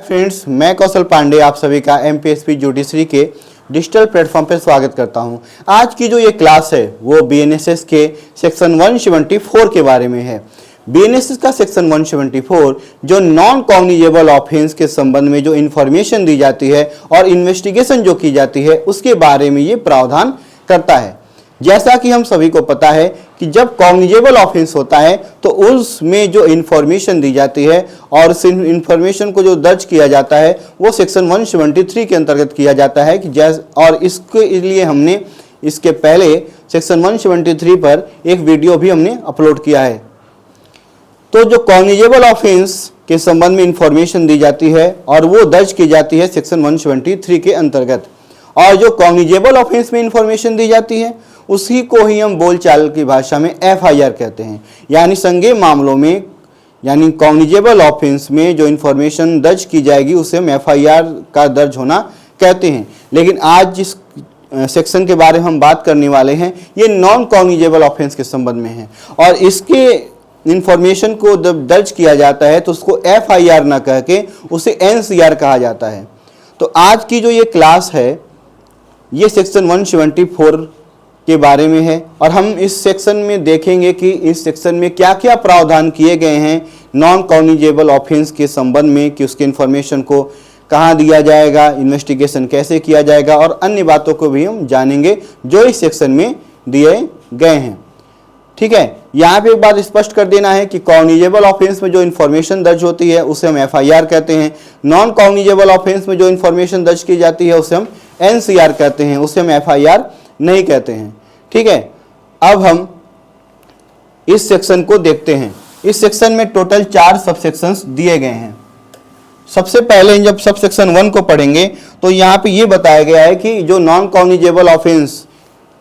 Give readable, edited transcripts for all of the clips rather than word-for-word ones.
Friends, मैं कौशल पांडे आप सभी का एमपीएससी जुडिशरी के डिजिटल प्लेटफॉर्म पर स्वागत करता हूं। आज की जो ये क्लास है वो बीएनएसएस के सेक्शन 174 के बारे में है। बीएनएसएस का सेक्शन 174 जो नॉन कॉग्निजेबल ऑफेंस के संबंध में जो इन्फॉर्मेशन दी जाती है और इन्वेस्टिगेशन जो की जाती है उसके बारे में ये प्रावधान करता है। जैसा कि हम सभी को पता है कि जब कॉग्निजेबल ऑफेंस होता है तो उसमें जो इन्फॉर्मेशन दी जाती है और उस इन्फॉर्मेशन को जो दर्ज किया जाता है वो सेक्शन 173 के अंतर्गत किया जाता है कि और इसके लिए हमने इसके पहले सेक्शन 173 पर एक वीडियो भी हमने अपलोड किया है। तो जो कॉग्निजेबल ऑफेंस के संबंध में इंफॉर्मेशन दी जाती है और वो दर्ज की जाती है सेक्शन 173 के अंतर्गत, और जो कॉग्निजेबल ऑफेंस में इंफॉर्मेशन दी जाती है उसी को ही हम बोलचाल की भाषा में एफआईआर कहते हैं। यानी संज्ञेय मामलों में यानी कॉग्निजेबल ऑफेंस में जो इंफॉर्मेशन दर्ज की जाएगी उसे हम एफआईआर का दर्ज होना कहते हैं। लेकिन आज जिस सेक्शन के बारे में हम बात करने वाले हैं ये नॉन कॉग्निजेबल ऑफेंस के संबंध में है, और इसके इंफॉर्मेशन को जब दर्ज किया जाता है तो उसको एफआईआर ना कह के उसे एनसीआर कहा जाता है। तो आज की जो ये क्लास है ये सेक्शन 174 के बारे में है, और हम इस सेक्शन में देखेंगे कि इस सेक्शन में क्या क्या प्रावधान किए गए हैं नॉन कॉग्निजेबल ऑफेंस के संबंध में, कि उसके इन्फॉर्मेशन को कहाँ दिया जाएगा, इन्वेस्टिगेशन कैसे किया जाएगा, और अन्य बातों को भी हम जानेंगे जो इस सेक्शन में दिए गए हैं। ठीक है, यहाँ पे एक बात स्पष्ट कर देना है कि कॉग्निजेबल ऑफेंस में जो इन्फॉर्मेशन दर्ज होती है उसे हम एफआईआर कहते हैं। नॉन कॉग्निजेबल ऑफेंस में जो इन्फॉर्मेशन दर्ज की जाती है उसे हम एनसीआर कहते हैं, उसे हम एफआईआर नहीं कहते हैं। ठीक है, अब हम इस सेक्शन को देखते हैं। इस सेक्शन में टोटल 4 सब सेक्शंस दिए गए हैं। सबसे पहले जब सब सेक्शन 1 को पढ़ेंगे तो यहाँ पे ये बताया गया है कि जो नॉन कॉग्निजेबल ऑफेंस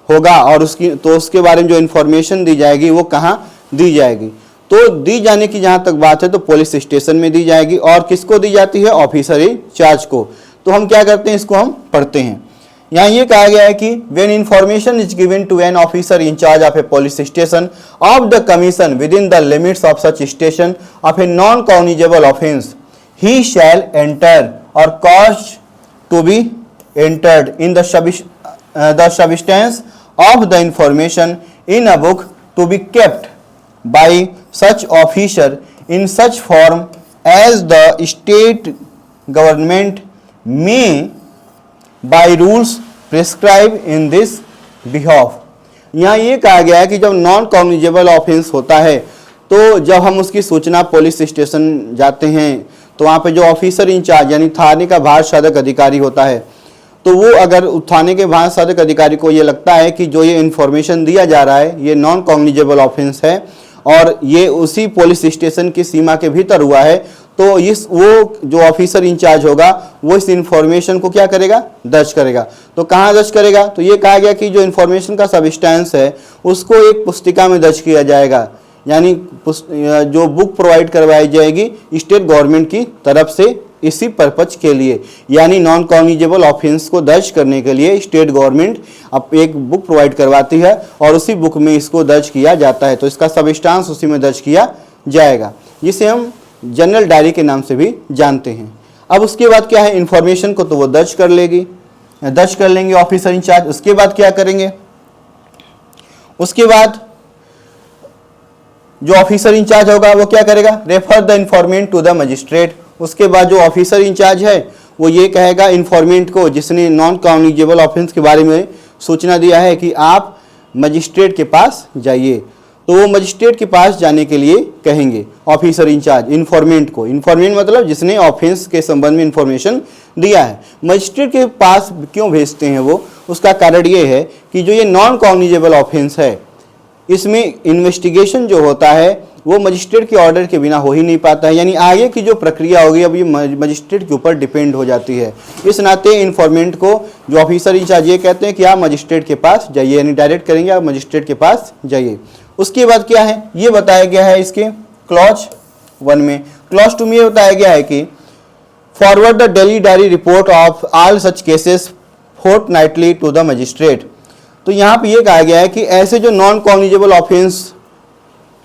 होगा और उसके बारे में जो इन्फॉर्मेशन दी जाएगी वो कहाँ दी जाएगी। तो दी जाने की जहाँ तक बात है तो पुलिस स्टेशन में दी जाएगी, और किसको दी जाती है, ऑफिसर इंचार्ज को। तो हम क्या करते हैं, इसको हम पढ़ते हैं। यहाँ ये कहा गया है कि when information is given to an officer in charge of a police station of the commission within the limits of such station of a non-cognizable offence, he shall enter or cause to be entered in the substance of the information in a book to be kept by such officer in such form as the state government may by rules prescribed in this behalf। यहाँ ये कहा गया है कि जब non cognizable offence होता है तो जब हम उसकी सूचना पुलिस स्टेशन जाते हैं तो वहाँ पे जो ऑफिसर इंचार्ज यानी थाने का भारत साधक अधिकारी होता है, तो वो अगर थाने के भारत साधक अधिकारी को ये लगता है कि जो ये इन्फॉर्मेशन दिया जा रहा है ये नॉन कॉग्निजेबल ऑफेंस है और ये उसी पुलिस स्टेशन की सीमा के भीतर हुआ है, तो वो जो ऑफिसर इंचार्ज होगा वो इस इंफॉर्मेशन को क्या करेगा, दर्ज करेगा। तो कहाँ दर्ज करेगा, तो ये कहा गया कि जो इंफॉर्मेशन का सब्सटेंस है उसको एक पुस्तिका में दर्ज किया जाएगा, यानी जो बुक प्रोवाइड करवाई जाएगी स्टेट गवर्नमेंट की तरफ से इसी पर्पज के लिए। यानी नॉन कॉग्निजेबल ऑफेंस को दर्ज करने के लिए स्टेट गवर्नमेंट अब एक बुक प्रोवाइड करवाती है और उसी बुक में इसको दर्ज किया जाता है। तो इसका सब्सटेंस उसी में दर्ज किया जाएगा, जिसे हम जनरल डायरी के नाम से भी जानते हैं। अब उसके बाद क्या है, इंफॉर्मेशन को तो वो दर्ज कर लेंगे ऑफिसर इंचार्ज। उसके बाद क्या करेंगे, उसके बाद जो ऑफिसर इंचार्ज होगा वो क्या करेगा, refer the informant to the magistrate. उसके बाद जो ऑफिसर इंचार्ज है वो ये कहेगा इंफॉर्मेंट को, जिसने नॉन कॉग्निजेबल ऑफेंस के बारे में सूचना दिया है, कि आप मजिस्ट्रेट के पास जाइए। तो वो मजिस्ट्रेट के पास जाने के लिए कहेंगे ऑफिसर इंचार्ज इन्फॉर्मेंट को। इन्फॉर्मेंट मतलब जिसने ऑफेंस के संबंध में इंफॉर्मेशन दिया है। मजिस्ट्रेट के पास क्यों भेजते हैं वो, उसका कारण ये है कि जो ये नॉन कॉग्निजेबल ऑफेंस है इसमें इन्वेस्टिगेशन जो होता है वो मजिस्ट्रेट के ऑर्डर के बिना हो ही नहीं पाता है। यानी आगे की जो प्रक्रिया होगी अब ये मजिस्ट्रेट के ऊपर डिपेंड हो जाती है। इस नाते इन्फॉर्मेंट को जो ऑफिसर इंचार्ज ये कहते हैं कि आप मजिस्ट्रेट के पास जाइए, यानी डायरेक्ट करेंगे आप मजिस्ट्रेट के पास जाइए। उसके बाद क्या है, ये बताया गया है इसके क्लॉज 1 में। क्लॉज 2 में ये बताया गया है कि forward the daily diary report of all such cases fortnightly to the magistrate. तो यहाँ पे ये कहा गया है कि ऐसे जो नॉन कॉग्निजेबल ऑफेंस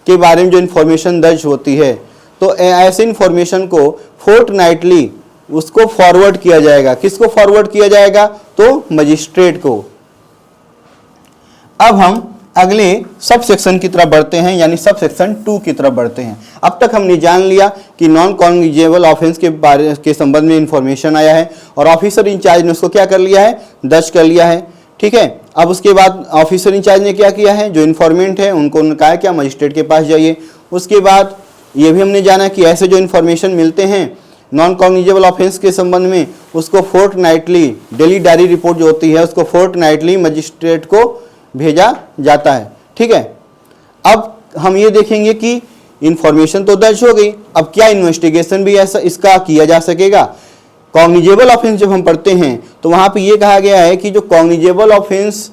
के बारे में जो इन्फॉर्मेशन दर्ज होती है तो ऐसे इन्फॉर्मेशन को फोर्टनाइटली उसको फॉरवर्ड किया जाएगा। किसको फॉरवर्ड किया जाएगा? तो मजिस्ट्रेट को। अब हम अगले सब सेक्शन की तरफ बढ़ते हैं, यानी सब सेक्शन 2 की तरफ बढ़ते हैं। अब तक हमने जान लिया कि नॉन कॉग्निजेबल ऑफेंस के बारे के संबंध में इंफॉर्मेशन आया है और ऑफिसर इंचार्ज ने उसको क्या कर लिया है? दर्ज कर लिया है। ठीक है, अब उसके बाद ऑफिसर इंचार्ज ने क्या किया है? जो इन्फॉर्मेंट है उनको उन्होंने कहा क्या मजिस्ट्रेट के पास जाइए। उसके बाद ये भी हमने जाना कि ऐसे जो इन्फॉर्मेशन मिलते हैं नॉन कॉग्निजेबल ऑफेंस के संबंध में, उसको फोर्टनाइटली डेली डायरी रिपोर्ट जो होती है उसको फोर्टनाइटली मजिस्ट्रेट को भेजा जाता है। ठीक है, अब हम ये देखेंगे कि इंफॉर्मेशन तो दर्ज हो गई, अब क्या इन्वेस्टिगेशन भी ऐसा इसका किया जा सकेगा? कॉग्निजेबल ऑफेंस जब हम पढ़ते हैं तो वहां पे ये कहा गया है कि जो कॉग्निजेबल ऑफेंस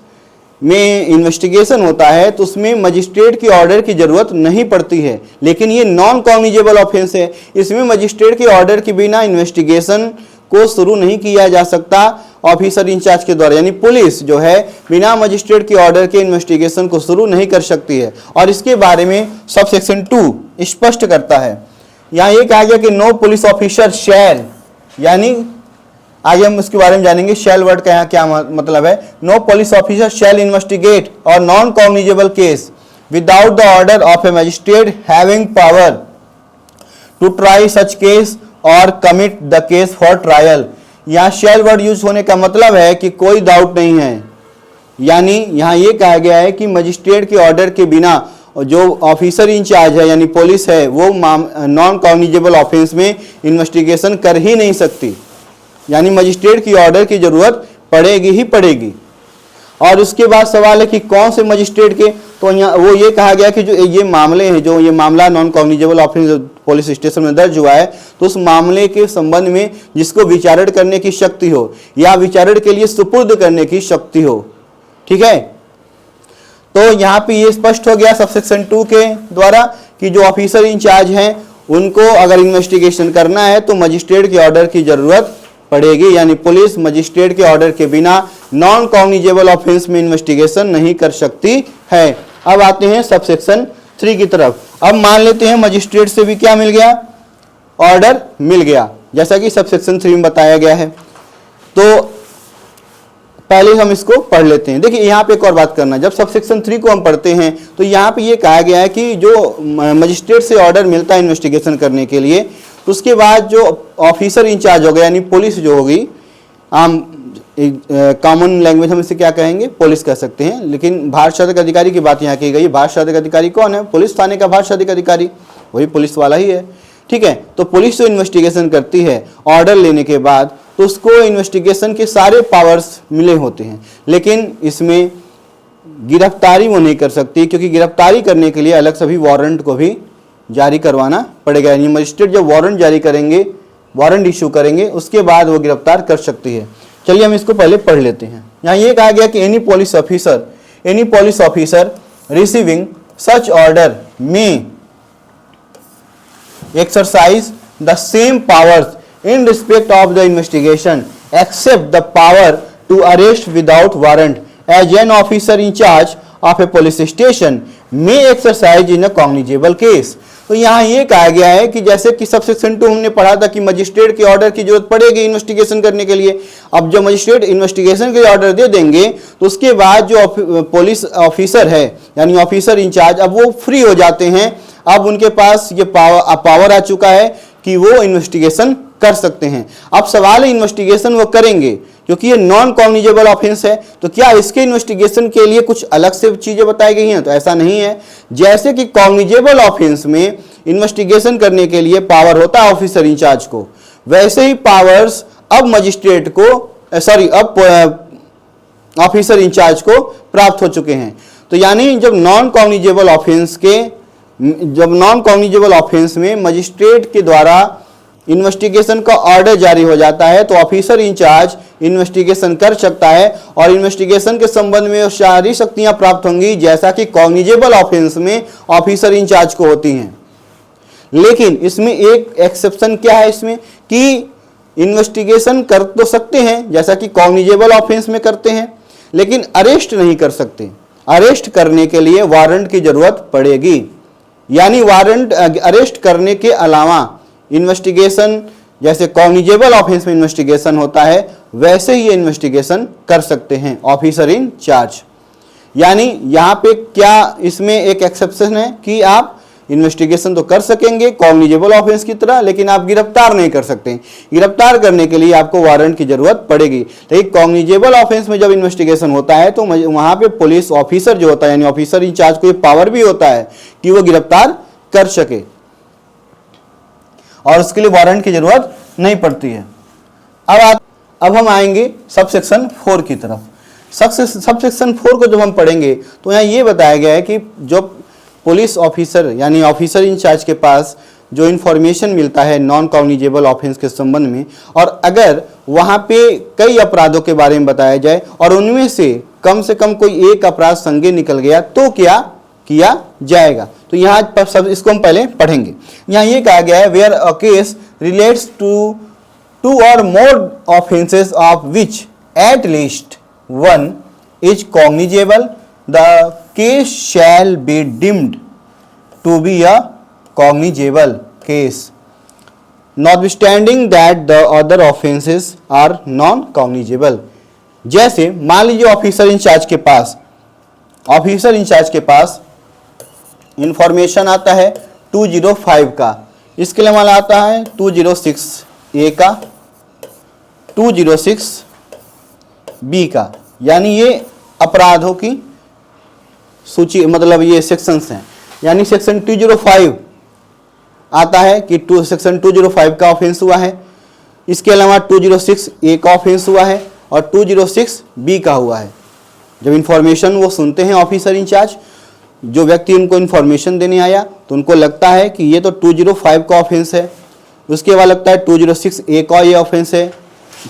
में इन्वेस्टिगेशन होता है तो उसमें मजिस्ट्रेट की ऑर्डर की जरूरत नहीं पड़ती है, लेकिन ये नॉन कॉग्निजेबल ऑफेंस है, इसमें मजिस्ट्रेट के ऑर्डर के बिना इन्वेस्टिगेशन को शुरू नहीं किया जा सकता ऑफिसर इंचार्ज के द्वारा, यानी पुलिस जो है बिना मजिस्ट्रेट के ऑर्डर के इन्वेस्टिगेशन को शुरू नहीं कर सकती है। और इसके बारे में सब सेक्शन 2 स्पष्ट करता है। यहाँ ये कहा गया कि नो पुलिस ऑफिसर शैल, यानी आगे हम इसके बारे में जानेंगे शैल वर्ड का यहाँ क्या मतलब है। No police officer shall investigate और non cognizable case without the order of a magistrate having power to try such case और commit the case for trial. यहाँ शैल वर्ड यूज होने का मतलब है कि कोई डाउट नहीं है, यानी यहाँ ये कहा गया है कि मजिस्ट्रेट के ऑर्डर के बिना जो ऑफिसर इंचार्ज है यानी पुलिस है वो नॉन कॉग्निजेबल ऑफेंस में इन्वेस्टिगेशन कर ही नहीं सकती, यानी मजिस्ट्रेट की ऑर्डर की जरूरत पड़ेगी ही पड़ेगी। और उसके बाद सवाल है कि कौन से मजिस्ट्रेट के, तो यहाँ वो ये कहा गया कि जो ये मामले हैं, जो ये मामला non cognizable offence police station में दर्ज हुआ है तो उस मामले के संबंध में जिसको विचारण करने की शक्ति हो या विचारण के लिए सुपुर्द करने की शक्ति हो। ठीक है, तो यहाँ पे ये स्पष्ट हो गया सबसेक्शन 2 के द्वारा कि जो ऑफिसर इंचार्ज हैं उनको अगर इन्वेस्टिगेशन करना है तो मजिस्ट्रेट के ऑर्डर की जरूरत पड़ेगी, यानी पुलिस मजिस्ट्रेट के ऑर्डर के बिना नॉन कॉग्निजेबल ऑफेंस में इन्वेस्टिगेशन नहीं कर सकती है। अब आते हैं सबसेक्शन 3 की तरफ। अब मान लेते हैं मजिस्ट्रेट से भी क्या मिल गया? ऑर्डर मिल गया, जैसा कि सबसेक्शन 3 में बताया गया है। तो पहले हम इसको पढ़ लेते हैं। देखिए यहाँ पे एक और बात करना, जब सबसेक्शन 3 को हम पढ़ते हैं तो यहाँ पे ये कहा गया है कि जो मजिस्ट्रेट से ऑर्डर मिलता है इन्वेस्टिगेशन करने के लिए, तो उसके बाद जो ऑफिसर इंचार्ज होगा यानी पुलिस जो होगी, आम कॉमन लैंग्वेज हम इसे क्या कहेंगे? पुलिस कह सकते हैं, लेकिन भारत शासक अधिकारी की बात यहाँ की गई। भारत शासक अधिकारी कौन है? पुलिस थाने का भारत शासक अधिकारी, वही पुलिस वाला ही है। ठीक है, तो पुलिस जो इन्वेस्टिगेशन करती है ऑर्डर लेने के बाद तो उसको इन्वेस्टिगेशन के सारे पावर्स मिले होते हैं, लेकिन इसमें गिरफ्तारी वो नहीं कर सकती, क्योंकि गिरफ्तारी करने के लिए अलग से भी वारंट को भी जारी करवाना पड़ेगा। यानी मजिस्ट्रेट जब वारंट जारी करेंगे, वारंट इशू करेंगे, उसके बाद वो गिरफ्तार कर सकती है। चलिए हम इसको पहले पढ़ लेते हैं। यहाँ ये कहा गया कि any police officer receiving such order में exercise the same powers in respect of the investigation except the power to arrest without warrant as an officer in charge of a police station may exercise in a cognizable case। तो यहाँ ये कहा गया है कि जैसे कि subsection 2 हमने पढ़ा था कि मजिस्ट्रेट के ऑर्डर की जरूरत पड़ेगी इन्वेस्टिगेशन करने के लिए। अब जो मजिस्ट्रेट इन्वेस्टिगेशन के ऑर्डर दे देंगे तो उसके बाद जो पुलिस ऑफिसर है यानी ऑफिसर इंचार्ज, अब वो फ्री हो जाते हैं। अब उनके पास ये पावर आ चुका है कि वो इन्वेस्टिगेशन कर सकते हैं। अब सवाल है इन्वेस्टिगेशन वो करेंगे क्योंकि ये नॉन कॉग्निजेबल ऑफेंस है, तो क्या इसके इन्वेस्टिगेशन के लिए कुछ अलग से चीजें बताई गई हैं? तो ऐसा नहीं है। जैसे कि कॉग्निजेबल ऑफेंस में इन्वेस्टिगेशन करने के लिए पावर होता है ऑफिसर इंचार्ज को, वैसे ही पावर्स अब मजिस्ट्रेट को अब ऑफिसर इंचार्ज को प्राप्त हो चुके हैं। तो यानी जब नॉन कॉग्निजेबल ऑफेंस में मजिस्ट्रेट के द्वारा इन्वेस्टिगेशन का ऑर्डर जारी हो जाता है तो ऑफिसर इंचार्ज इन्वेस्टिगेशन कर सकता है और इन्वेस्टिगेशन के संबंध में सारी शक्तियां प्राप्त होंगी जैसा कि कॉग्निजेबल ऑफेंस में ऑफिसर इंचार्ज को होती हैं। लेकिन इसमें एक एक्सेप्शन क्या है इसमें कि इन्वेस्टिगेशन कर तो सकते हैं जैसा कि कॉग्निजेबल ऑफेंस में करते हैं, लेकिन अरेस्ट नहीं कर सकते। अरेस्ट करने के लिए वारंट की जरूरत पड़ेगी, यानी वारंट अरेस्ट करने के अलावा इन्वेस्टिगेशन जैसे कॉग्निजेबल ऑफेंस में इन्वेस्टिगेशन होता है वैसे ही ये इन्वेस्टिगेशन कर सकते हैं ऑफिसर इन चार्ज। यानी यहाँ पे क्या इसमें एक एक्सेप्शन है कि आप इन्वेस्टिगेशन तो कर सकेंगे कॉग्निजेबल ऑफेंस की तरह, लेकिन आप गिरफ्तार नहीं कर सकते। गिरफ्तार करने के लिए आपको वारंट की जरूरत पड़ेगी। लेकिन कॉग्निजेबल ऑफेंस में जब इन्वेस्टिगेशन होता है तो वहां पे पुलिस ऑफिसर जो होता है यानी ऑफिसर इंचार्ज को ये पावर भी होता है कि वो गिरफ्तार कर सके और उसके लिए वारंट की जरूरत नहीं पड़ती है। अब हम आएंगे सबसेक्शन 4 की तरफ। सबसेक्शन 4 को जब हम पढ़ेंगे तो यहाँ ये बताया गया है कि जो पुलिस ऑफिसर यानी ऑफिसर इंचार्ज के पास जो इन्फॉर्मेशन मिलता है नॉन कॉग्निजेबल ऑफेंस के संबंध में, और अगर वहाँ पे कई अपराधों के बारे में बताया जाए और उनमें से कम कोई एक अपराध संज्ञेय निकल गया तो क्या किया जाएगा। तो यहाँ पर सब इसको हम पहले पढ़ेंगे। यहाँ ये कहा गया है where a case relates to और more offences of which at least one is cognizable the case shall be deemed to be a cognizable case notwithstanding that the other offences are non cognizable. जैसे मान लीजिए officer in charge के पास information आता है 205 का, इसके लिए हमारा आता है 206A का, 206B का, यानी ये अपराधों की सूची, मतलब ये सेक्शंस हैं। यानी सेक्शन 205 आता है कि सेक्शन 205 का ऑफेंस हुआ है, इसके अलावा 206A का ऑफेंस हुआ है और 206B का हुआ है। जब इंफॉर्मेशन वो सुनते हैं ऑफिसर इंचार्ज, जो व्यक्ति उनको इन्फॉर्मेशन देने आया तो उनको लगता है कि ये तो 205 का ऑफेंस है, उसके बाद लगता है 206A का ये ऑफेंस है,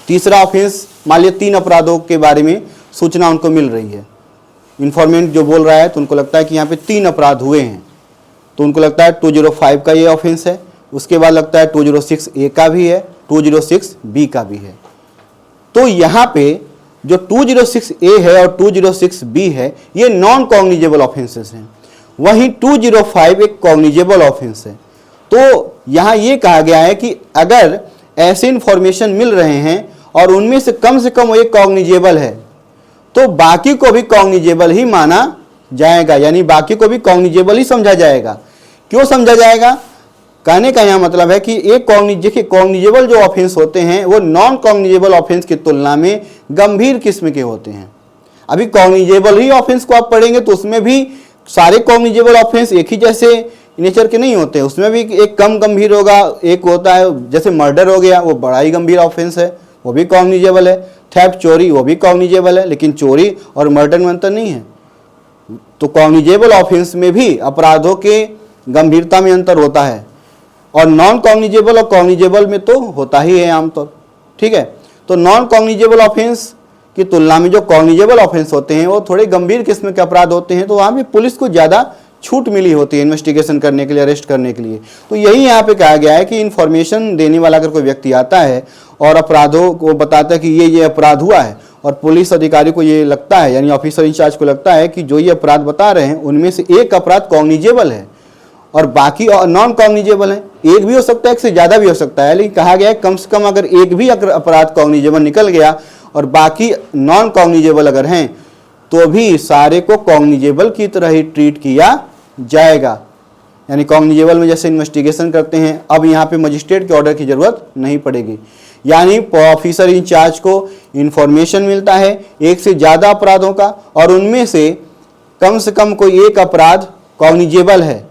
तीसरा ऑफेंस, मान लिया 3 अपराधों के बारे में सूचना उनको मिल रही है, इन्फॉर्मेंट जो बोल रहा है तो उनको लगता है कि यहाँ पे 3 अपराध हुए हैं, तो उनको लगता है 205 का ये ऑफेंस है, उसके बाद लगता है 206A का भी है, 206B का भी है। तो यहाँ पे जो 206A है और 206B है ये नॉन कॉग्निजेबल ऑफेंसेस हैं, वहीं 205 एक कॉग्निजेबल ऑफेंस है। तो यहाँ ये कहा गया है कि अगर ऐसे इंफॉर्मेशन मिल रहे हैं और उनमें से कम वो एक कॉग्निजेबल है तो बाकी को भी कॉग्निजेबल ही माना जाएगा, यानी बाकी को भी कॉग्निजेबल ही समझा जाएगा। क्यों समझा जाएगा? कहने का यहाँ मतलब है कि एक कॉग्निजेबल जो ऑफेंस होते हैं वो नॉन कॉग्निजेबल ऑफेंस की तुलना में गंभीर किस्म के होते हैं। अभी कॉग्निजेबल ही ऑफेंस को आप पढ़ेंगे तो उसमें भी सारे कॉग्निजेबल ऑफेंस एक ही जैसे नेचर के नहीं होते, उसमें भी एक कम गंभीर होगा, एक होता है जैसे मर्डर हो गया वो बड़ा ही गंभीर ऑफेंस है, वो भी कॉग्निजेबल है। थेफ्ट, चोरी, वो भी कॉग्निजेबल है, लेकिन चोरी और मर्डर में अंतर नहीं है। तो कॉग्निजेबल ऑफेंस में भी अपराधों के गंभीरता में अंतर होता है और नॉन कॉग्निजेबल और कॉग्निजेबल में तो होता ही है आमतौर। ठीक है, तो नॉन कॉग्निजेबल ऑफेंस की तुलना में जो कॉग्निजेबल ऑफेंस होते हैं वो थोड़े गंभीर किस्म के अपराध होते हैं, तो वहाँ भी पुलिस को ज़्यादा छूट मिली होती है इन्वेस्टिगेशन करने के लिए, अरेस्ट करने के लिए। तो यही यहाँ पे कहा गया है कि इन्फॉर्मेशन देने वाला अगर कोई व्यक्ति आता है और अपराधों को बताता है कि ये अपराध हुआ है और पुलिस अधिकारी को ये लगता है, यानी ऑफिसर इंचार्ज को लगता है कि जो ये अपराध बता रहे हैं उनमें से एक अपराध कॉग्निजेबल है और बाकी नॉन कॉग्निजेबल है, एक भी हो सकता है, एक से ज़्यादा भी हो सकता है, लेकिन कहा गया है कम से कम अगर एक भी अपराध कॉग्निजेबल निकल गया और बाकी नॉन कॉग्निजेबल अगर हैं तो भी सारे को कॉग्निजेबल की तरह ही ट्रीट किया जाएगा। यानी कॉग्निजेबल में जैसे इन्वेस्टिगेशन करते हैं, अब यहाँ पे मजिस्ट्रेट के ऑर्डर की ज़रूरत नहीं पड़ेगी। यानी ऑफिसर इंचार्ज को इन्फॉर्मेशन मिलता है एक से ज़्यादा अपराधों का और उनमें से कम कोई एक अपराध कॉग्निजेबल है,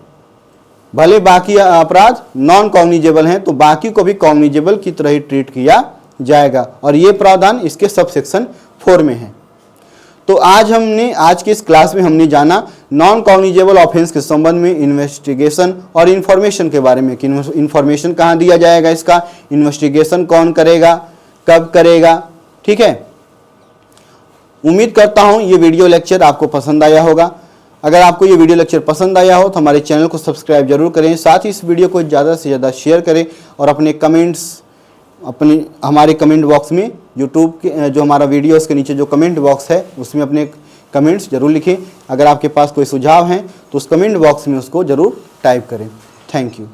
भले बाकी अपराध नॉन कॉग्निजेबल हैं तो बाकी को भी कॉग्निजेबल की तरह ही ट्रीट किया जाएगा, और ये प्रावधान इसके सब सेक्शन 4 में है। तो आज की इस क्लास में हमने जाना नॉन कॉग्निजेबल ऑफेंस के संबंध में इन्वेस्टिगेशन और इन्फॉर्मेशन के बारे में कि इन्फॉर्मेशन कहाँ दिया जाएगा, इसका इन्वेस्टिगेशन कौन करेगा, कब करेगा। ठीक है, उम्मीद करता हूँ ये वीडियो लेक्चर आपको पसंद आया होगा। अगर आपको ये वीडियो लेक्चर पसंद आया हो तो हमारे चैनल को सब्सक्राइब जरूर करें, साथ ही इस वीडियो को ज़्यादा से ज़्यादा शेयर करें और अपने कमेंट्स हमारे कमेंट बॉक्स में यूट्यूब के जो हमारा वीडियो उसके नीचे जो कमेंट बॉक्स है उसमें अपने कमेंट्स जरूर लिखें। अगर आपके पास कोई सुझाव हैं तो उस कमेंट बॉक्स में उसको ज़रूर टाइप करें। Thank you.